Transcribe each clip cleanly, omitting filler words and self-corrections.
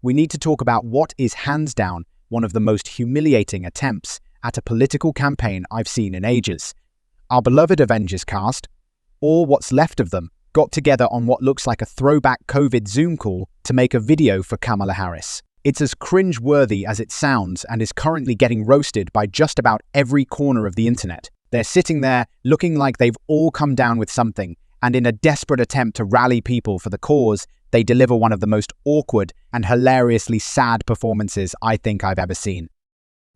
we need to talk about what is hands down one of the most humiliating attempts at a political campaign I've seen in ages. Our beloved Avengers cast, or what's left of them, got together on what looks like a throwback COVID Zoom call to make a video for Kamala Harris. It's as cringe-worthy as it sounds and is currently getting roasted by just about every corner of the internet. They're sitting there looking like they've all come down with something, and in a desperate attempt to rally people for the cause, they deliver one of the most awkward and hilariously sad performances I think I've ever seen.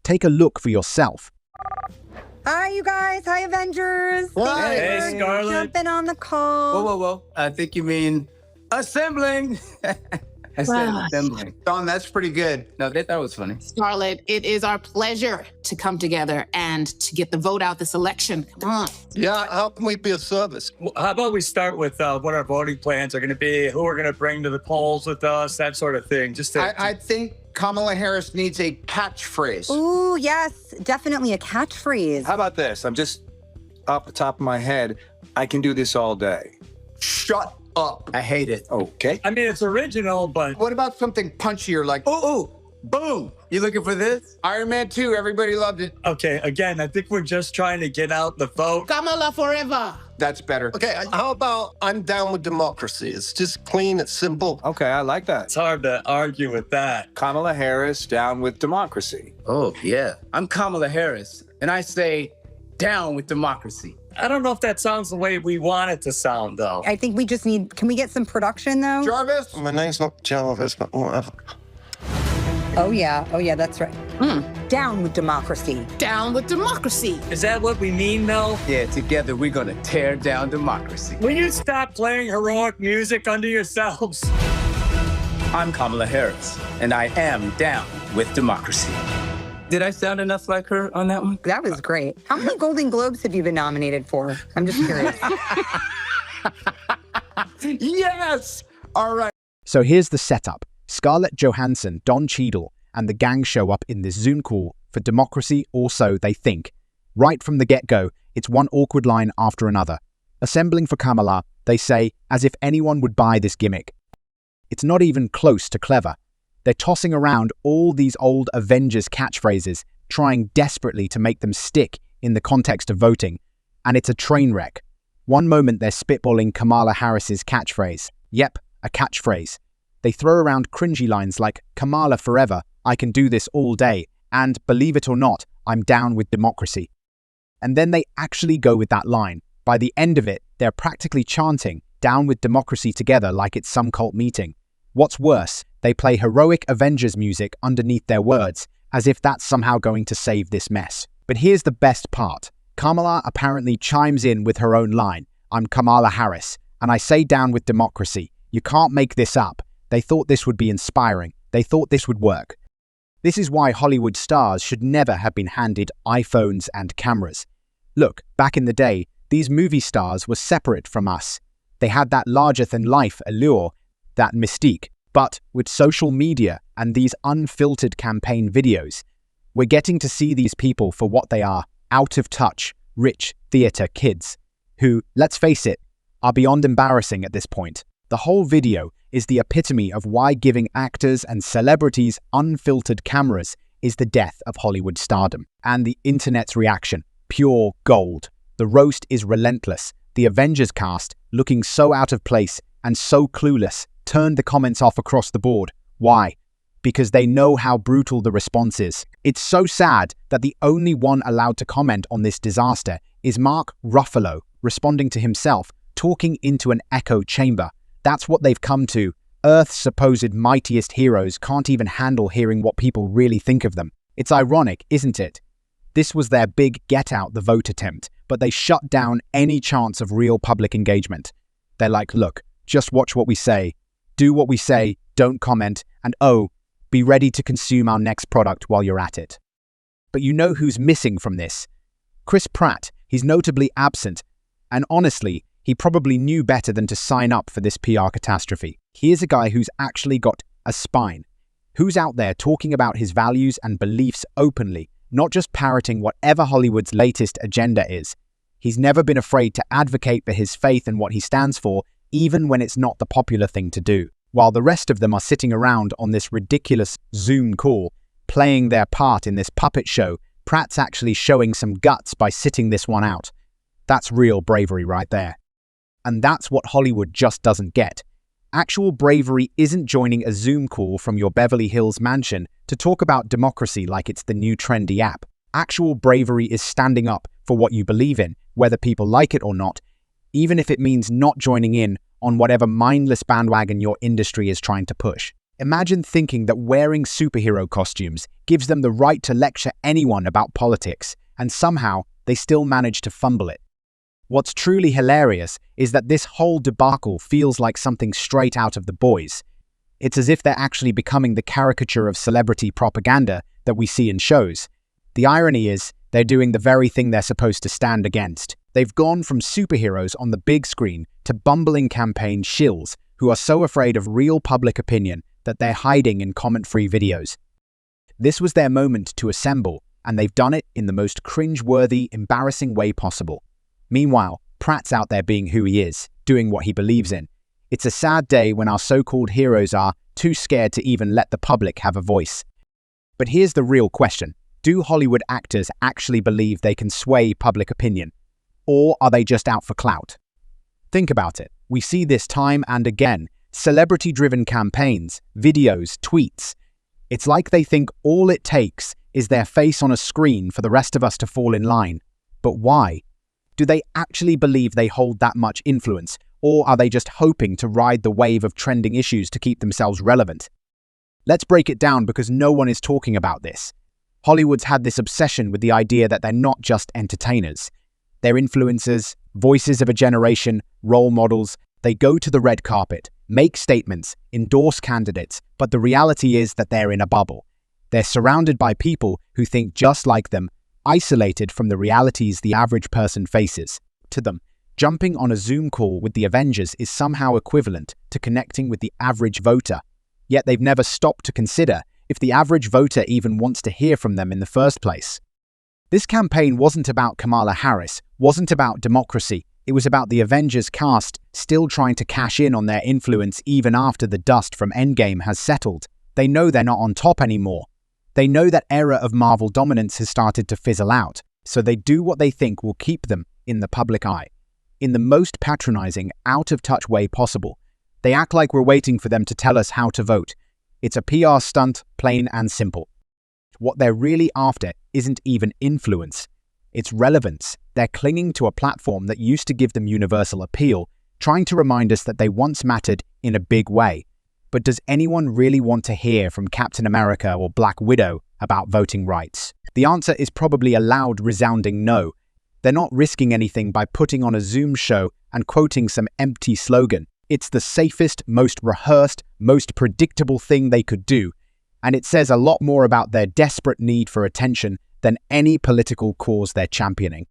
Take a look for yourself. Hi, you guys. Hi, Avengers. Hi. Thanks for Scarlett. jumping on the call. Whoa. I think you mean assembling. I said assembling. Don, that's pretty good. No, they thought it was funny. Scarlett, it is our pleasure to come together and to get the vote out this election. Come on. Yeah, how can we be of service? Well, how about we start with what our voting plans are going to be, who we're going to bring to the polls with us, that sort of thing. I think Kamala Harris needs a catchphrase. Ooh, yes, definitely a catchphrase. How about this? I'm just off the top of my head. I can do this all day. Shut up. I hate it. Okay. I mean, it's original, but... What about something punchier like, ooh, boom. You looking for this? Iron Man 2, everybody loved it. Okay, again, I think we're just trying to get out the vote. Kamala forever. That's better. Okay, how about I'm down with democracy? It's just clean, it's simple. Okay, I like that. It's hard to argue with that. Kamala Harris down with democracy. Oh, yeah. I'm Kamala Harris, and I say down with democracy. I don't know if that sounds the way we want it to sound, though. I think we just need, can we get some production, though? Jarvis? My name's not Jarvis, but whatever. Oh, yeah, that's right. Down with democracy. Down with democracy. Is that what we mean, though? Yeah, together we're gonna tear down democracy. Will you stop playing heroic music under yourselves? I'm Kamala Harris, and I am down with democracy. Did I sound enough like her on that one? That was great. How many Golden Globes have you been nominated for? I'm just curious. Yes! All right. So here's the setup. Scarlett Johansson, Don Cheadle, and the gang show up in this Zoom call for democracy, or so they think. Right from the get-go, it's one awkward line after another. Assembling for Kamala, they say, as if anyone would buy this gimmick. It's not even close to clever. They're tossing around all these old Avengers catchphrases, trying desperately to make them stick in the context of voting. And it's a train wreck. One moment they're spitballing Kamala Harris's catchphrase. Yep, a catchphrase. They throw around cringy lines like, Kamala forever, I can do this all day, and believe it or not, I'm down with democracy. And then they actually go with that line. By the end of it, they're practically chanting, down with democracy together like it's some cult meeting. What's worse, they play heroic Avengers music underneath their words, as if that's somehow going to save this mess. But here's the best part. Kamala apparently chimes in with her own line, I'm Kamala Harris, and I say down with democracy. You can't make this up. They thought this would be inspiring. They thought this would work. This is why Hollywood stars should never have been handed iPhones and cameras. Look, back in the day, these movie stars were separate from us. They had that larger-than-life allure, that mystique. But with social media and these unfiltered campaign videos, we're getting to see these people for what they are, out-of-touch, rich theater kids, who, let's face it, are beyond embarrassing at this point. The whole video is the epitome of why giving actors and celebrities unfiltered cameras is the death of Hollywood stardom. And the internet's reaction, pure gold. The roast is relentless. The Avengers cast, looking so out of place and so clueless, turned the comments off across the board. Why? Because they know how brutal the response is. It's so sad that the only one allowed to comment on this disaster is Mark Ruffalo, responding to himself, talking into an echo chamber. That's what they've come to. Earth's supposed mightiest heroes can't even handle hearing what people really think of them. It's ironic, isn't it? This was their big get out the vote attempt, but they shut down any chance of real public engagement. They're like, look, just watch what we say, do what we say, don't comment, and oh, be ready to consume our next product while you're at it. But you know who's missing from this? Chris Pratt. He's notably absent, and honestly, he probably knew better than to sign up for this PR catastrophe. Here's a guy who's actually got a spine, who's out there talking about his values and beliefs openly, not just parroting whatever Hollywood's latest agenda is. He's never been afraid to advocate for his faith and what he stands for, even when it's not the popular thing to do. While the rest of them are sitting around on this ridiculous Zoom call, playing their part in this puppet show, Pratt's actually showing some guts by sitting this one out. That's real bravery right there. And that's what Hollywood just doesn't get. Actual bravery isn't joining a Zoom call from your Beverly Hills mansion to talk about democracy like it's the new trendy app. Actual bravery is standing up for what you believe in, whether people like it or not, even if it means not joining in on whatever mindless bandwagon your industry is trying to push. Imagine thinking that wearing superhero costumes gives them the right to lecture anyone about politics, and somehow they still manage to fumble it. What's truly hilarious is that this whole debacle feels like something straight out of The Boys. It's as if they're actually becoming the caricature of celebrity propaganda that we see in shows. The irony is, they're doing the very thing they're supposed to stand against. They've gone from superheroes on the big screen to bumbling campaign shills who are so afraid of real public opinion that they're hiding in comment-free videos. This was their moment to assemble, and they've done it in the most cringe-worthy, embarrassing way possible. Meanwhile, Pratt's out there being who he is, doing what he believes in. It's a sad day when our so-called heroes are too scared to even let the public have a voice. But here's the real question. Do Hollywood actors actually believe they can sway public opinion? Or are they just out for clout? Think about it. We see this time and again. Celebrity-driven campaigns, videos, tweets. It's like they think all it takes is their face on a screen for the rest of us to fall in line. But why? Do they actually believe they hold that much influence, or are they just hoping to ride the wave of trending issues to keep themselves relevant? Let's break it down because no one is talking about this. Hollywood's had this obsession with the idea that they're not just entertainers. They're influencers, voices of a generation, role models. They go to the red carpet, make statements, endorse candidates, but the reality is that they're in a bubble. They're surrounded by people who think just like them, isolated from the realities the average person faces. To them, jumping on a Zoom call with the Avengers is somehow equivalent to connecting with the average voter. Yet they've never stopped to consider if the average voter even wants to hear from them in the first place. This campaign wasn't about Kamala Harris, wasn't about democracy. It was about the Avengers cast still trying to cash in on their influence even after the dust from Endgame has settled. They know they're not on top anymore. They know that era of Marvel dominance has started to fizzle out, so they do what they think will keep them in the public eye. In the most patronizing, out-of-touch way possible. They act like we're waiting for them to tell us how to vote. It's a PR stunt, plain and simple. What they're really after isn't even influence. It's relevance. They're clinging to a platform that used to give them universal appeal, trying to remind us that they once mattered in a big way. But does anyone really want to hear from Captain America or Black Widow about voting rights? The answer is probably a loud, resounding no. They're not risking anything by putting on a Zoom show and quoting some empty slogan. It's the safest, most rehearsed, most predictable thing they could do, and it says a lot more about their desperate need for attention than any political cause they're championing.